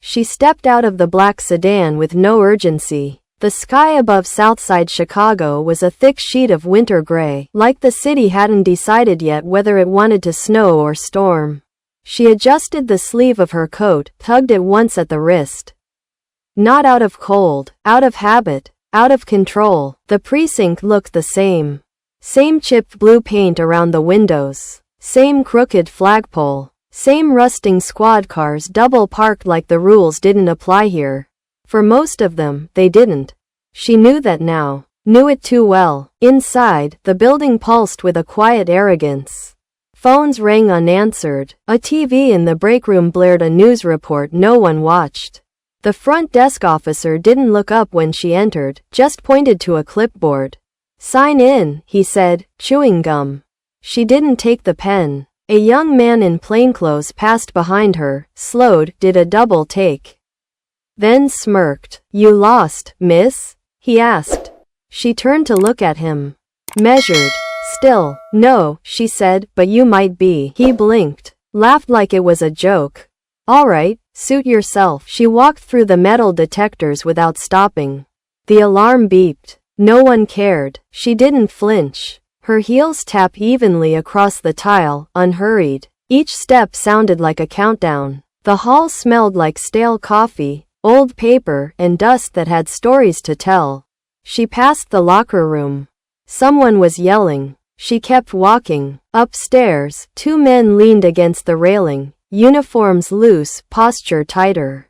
She stepped out of the black sedan with no urgency. The sky above Southside Chicago was a thick sheet of winter gray, like the city hadn't decided yet whether it wanted to snow or storm. She adjusted the sleeve of her coat, tugged it once at the wrist. Not out of cold, out of habit, out of control. The precinct looked the same. Same chipped blue paint around the windows. Same crooked flagpole. Same rusting squad cars double parked like the rules didn't apply here. For most of them, they didn't. She knew that now. Knew it too well. Inside, the building pulsed with a quiet arrogance. Phones rang unanswered. A TV in the break room blared a news report no one watched. The front desk officer didn't look up when she entered, just pointed to a clipboard. "Sign in," he said, chewing gum. She didn't take the pen. A young man in plainclothes passed behind her, slowed, did a double take. Then smirked. "You lost, miss?" he asked. She turned to look at him. Measured. Still. "No," she said, "but you might be." He blinked. Laughed like it was a joke. "All right, suit yourself." She walked through the metal detectors without stopping. The alarm beeped. No one cared. She didn't flinch. Her heels tapped evenly across the tile, unhurried. Each step sounded like a countdown. The hall smelled like stale coffee, old paper, and dust that had stories to tell. She passed the locker room. Someone was yelling. She kept walking. Upstairs, two men leaned against the railing, uniforms loose, posture tighter.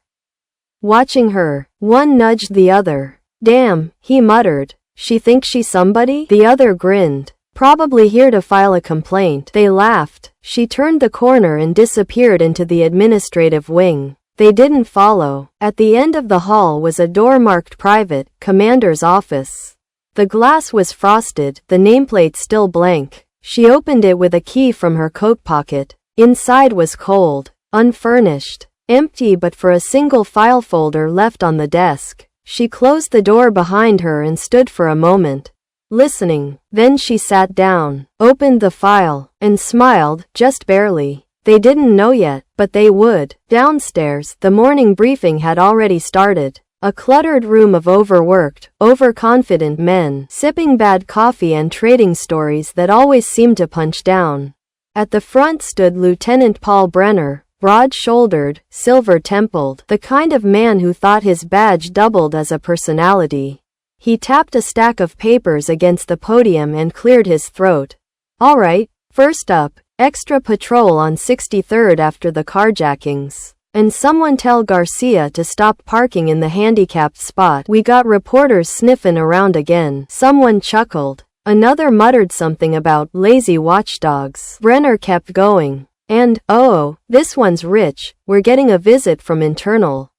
Watching her, one nudged the other. "Damn," he muttered. "She thinks she's somebody?" The other grinned. "Probably here to file a complaint." They laughed. She turned the corner and disappeared into the administrative wing. They didn't follow. At the end of the hall was a door marked Private, Commander's Office. The glass was frosted, the nameplate still blank. She opened it with a key from her coat pocket. Inside was cold, unfurnished, empty but for a single file folder left on the desk. She closed the door behind her and stood for a moment, listening. Then she sat down, opened the file, and smiled, just barely. They didn't know yet, but they would. Downstairs, the morning briefing had already started. A cluttered room of overworked, overconfident men, sipping bad coffee and trading stories that always seemed to punch down. At the front stood Lieutenant Paul Brenner, broad-shouldered, silver-templed, the kind of man who thought his badge doubled as a personality. He tapped a stack of papers against the podium and cleared his throat. "All right, first up, extra patrol on 63rd after the carjackings. And someone tell Garcia to stop parking in the handicapped spot. We got reporters sniffing around again." Someone chuckled. Another muttered something about lazy watchdogs. Brenner kept going. "And, oh, this one's rich, we're getting a visit from internal."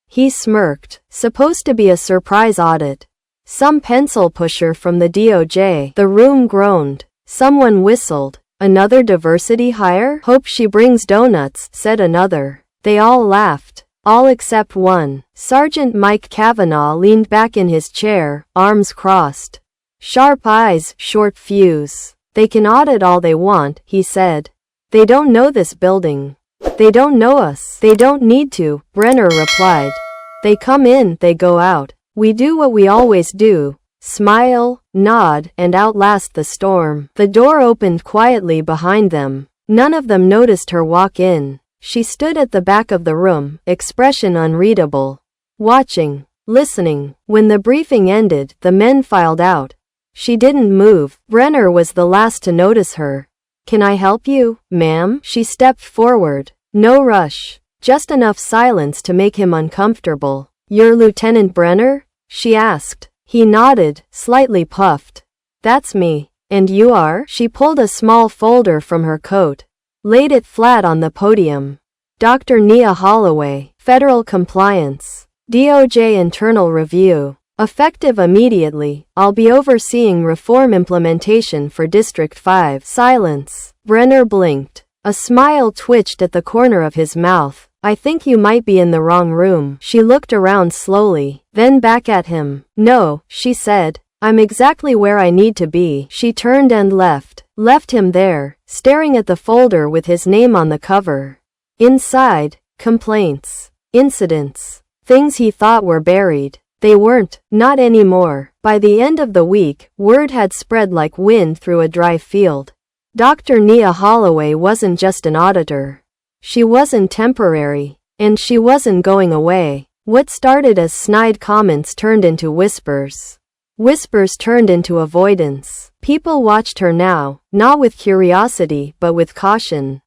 He smirked. "Supposed to be a surprise audit. Some pencil pusher from the DOJ." The room groaned. Someone whistled. "Another diversity hire? Hope she brings donuts," said another. They all laughed. All except one. Sergeant Mike Kavanaugh leaned back in his chair, arms crossed. Sharp eyes, short fuse. "They can audit all they want," he said. "They don't know this building. They don't know us. They don't need to," Brenner replied. "They come in, they go out. We do what we always do. Smile, nod, and outlast the storm." The door opened quietly behind them. None of them noticed her walk in. She stood at the back of the room, expression unreadable. Watching, listening. When the briefing ended, the men filed out. She didn't move. Brenner was the last to notice her. "Can I help you, ma'am?" She stepped forward. No rush. Just enough silence to make him uncomfortable. "You're Lieutenant Brenner?" she asked. He nodded, slightly puffed. "That's me. And you are?" She pulled a small folder from her coat. Laid it flat on the podium. "Dr. Nia Holloway, Federal Compliance. DOJ Internal Review. Effective immediately, I'll be overseeing reform implementation for District 5. Silence. Brenner blinked. A smile twitched at the corner of his mouth. "I think you might be in the wrong room." She looked around slowly, then back at him. "No," she said. "I'm exactly where I need to be." She turned and left. Left him there, staring at the folder with his name on the cover. Inside, complaints. Incidents. Things he thought were buried. They weren't, not anymore. By the end of the week, word had spread like wind through a dry field. Dr. Nia Holloway wasn't just an auditor. She wasn't temporary. And she wasn't going away. What started as snide comments turned into whispers. Whispers turned into avoidance. People watched her now, not with curiosity but with caution.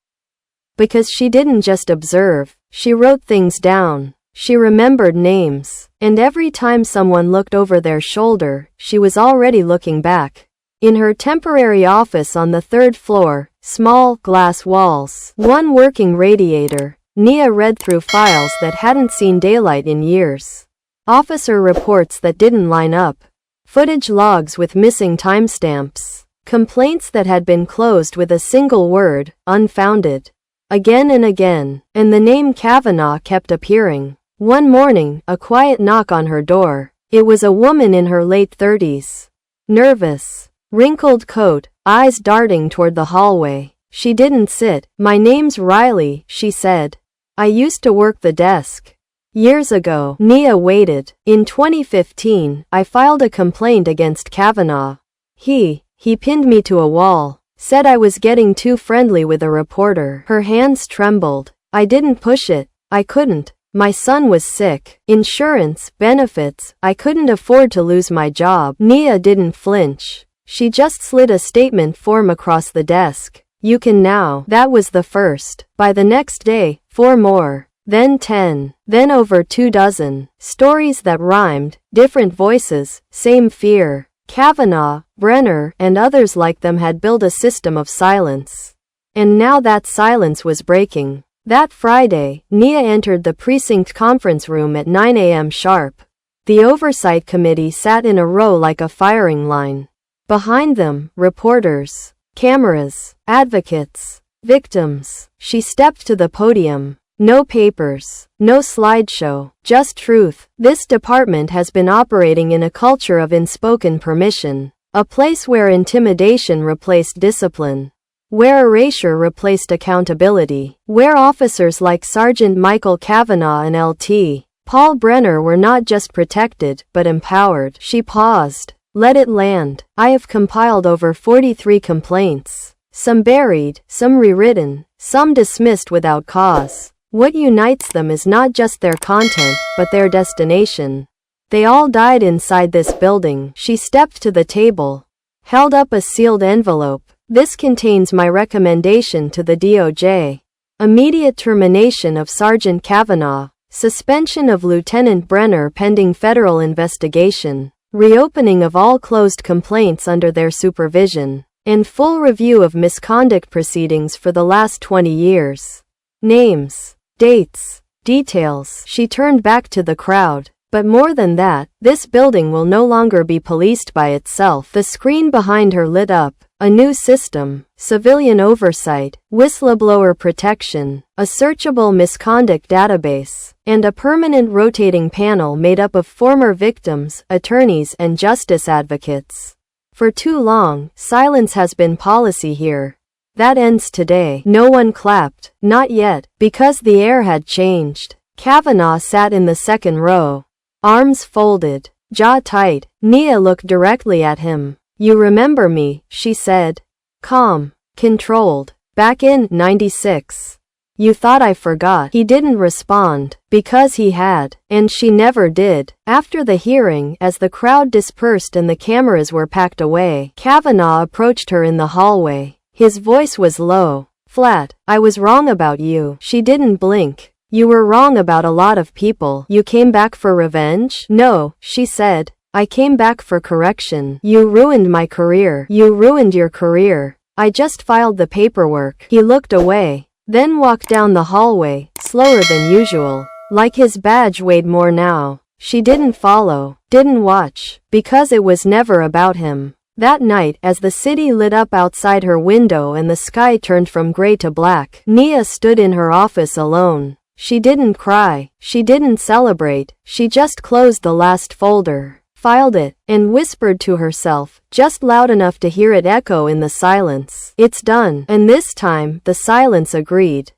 Because she didn't just observe, she wrote things down. She remembered names. And every time someone looked over their shoulder, she was already looking back. In her temporary office on the 3rd floor, small, glass walls, one working radiator, Nia read through files that hadn't seen daylight in years. Officer reports that didn't line up. Footage logs with missing timestamps. Complaints that had been closed with a single word, unfounded. Again and again. And the name Kavanaugh kept appearing. One morning, a quiet knock on her door. It was a woman in her late 30s. Nervous. Wrinkled coat, eyes darting toward the hallway. She didn't sit. "My name's Riley," she said. "I used to work the desk." Years ago, Nia waited. In 2015, I filed a complaint against Kavanaugh. He pinned me to a wall. Said I was getting too friendly with a reporter. Her hands trembled. I didn't push it. I couldn't. My son was sick. Insurance, benefits, I couldn't afford to lose my job. Nia didn't flinch. She just slid a statement form across the desk. "You can now." That was the first. By the next day, 4 more. Then 10. Then over 24. Stories that rhymed, different voices, same fear. Kavanaugh, Brenner, and others like them had built a system of silence. And now that silence was breaking. That Friday, Nia entered the precinct conference room at 9 a.m. sharp. The oversight committee sat in a row like a firing line. Behind them, reporters, cameras, advocates, victims. She stepped to the podium. No papers, no slideshow, just truth. This department has been operating in a culture of unspoken permission. A place where intimidation replaced discipline. Where erasure replaced accountability. Where officers like Sergeant Michael Kavanaugh and Lt. Paul Brenner were not just protected, but empowered. She paused. Let it land. I have compiled over 43 complaints. Some buried, some rewritten, some dismissed without cause. What unites them is not just their content, but their destination. They all died inside this building. She stepped to the table. Held up a sealed envelope. This contains my recommendation to the DOJ. Immediate termination of Sergeant Kavanaugh. Suspension of Lieutenant Brenner pending federal investigation. Reopening of all closed complaints under their supervision. And full review of misconduct proceedings for the last 20 years. Names. Dates. Details. She turned back to the crowd. But more than that, this building will no longer be policed by itself. The screen behind her lit up. A new system. Civilian oversight. Whistleblower protection. A searchable misconduct database. And a permanent rotating panel made up of former victims, attorneys, and justice advocates. For too long, silence has been policy here. That ends today. No one clapped. Not yet, because the air had changed. Kavanaugh sat in the second row. Arms folded, jaw tight. Nia looked directly at him. You remember me, she said. Calm, controlled. Back in 96. You thought I forgot. He didn't respond, because he had, and she never did. After the hearing, as the crowd dispersed and the cameras were packed away, Kavanaugh approached her in the hallway. His voice was low, flat. I was wrong about you. She didn't blink. You were wrong about a lot of people. You came back for revenge? No, she said. I came back for correction. You ruined my career. You ruined your career. I just filed the paperwork. He looked away, then walked down the hallway, slower than usual. Like his badge weighed more now. She didn't follow, didn't watch, because it was never about him. That night, as the city lit up outside her window and the sky turned from gray to black, Nia stood in her office alone. She didn't cry, she didn't celebrate, she just closed the last folder, filed it, and whispered to herself, just loud enough to hear it echo in the silence. It's done. And this time, the silence agreed.